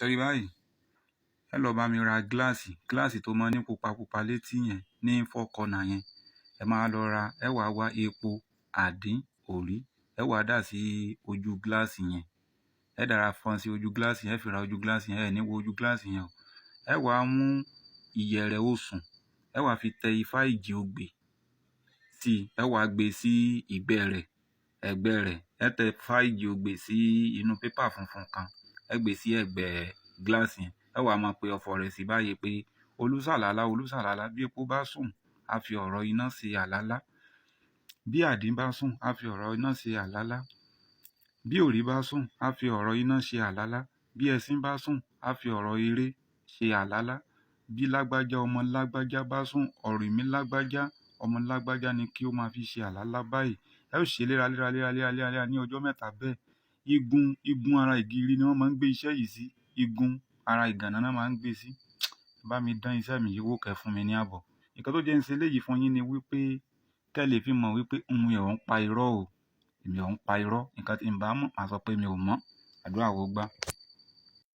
Ṣẹ́rí báyìí, ẹ lọ bá mi ra gíláàsì tó máa ní pupa létí yẹn ní four corner yẹn. Ẹ máa lọ ra, ẹ wá wá epo àdín òrí, ẹ wá dà sí ojú gíláàsì yẹn. Ẹ dára fọ́n sí ojú gíláàsì yẹn, ẹ fi ra ojú gíláàsì yẹn, ẹ ní wo ojú gíláàsì yẹn o. Ẹ wá mú ìyẹ̀rẹ̀ osùn, ẹ wá fi tẹ ifá ìjì ogbè sí, ẹ wá gbé sí ẹ̀gbẹ́ rẹ̀. Ẹ tẹ ifá ìjì ogbè sí inú pépà funfun kan, ẹ gbé sí ẹ̀gbẹ́ gíláàsì yẹn. Ẹ wá máa pe ọ̀fọ̀ rẹ̀ sí báyìí pé olúsàlálá, bí epo bá sùn, a fi ọ̀rọ̀ iná ṣe àlálá. Bí àdín bá sùn, a fi ọ̀rọ̀ iná ṣe àlálá. Bí òrí bá sùn, a fi ọ̀rọ̀ iná ṣe àlálá. Bí ẹṣin bá sùn, a fi ọ̀rọ̀ eré ṣe àlálá. Bí lágbájá ọmọ lágbájá bá sùn, ọ̀rọ̀ mi lágbájá ọmọ lágbájá ni kí ó máa fi ṣe àlálá báyìí. Ẹ ó ṣe léra ní ọjọ́ mẹ́ta bẹ́ẹ̀. Igun ara ìgìrì ni wọ́n máa ń gbé iṣẹ́ yìí sí. Igun ara ìgànná náà máa ń gbé sí. Bá mi dán iṣẹ́ mi yìí wò kẹ́ fún mi ní àbọ̀. Nǹkan tó jẹ́ ń ṣe léyìí fún yín ni wípé kẹ́ lè fi mọ̀ wípé mi ò ń pa irọ́ o. Èmi ò ń pa irọ́. Nǹkan tí n bá mọ̀, màá sọ pé mi ò mọ̀. Àdúrà ó gbà.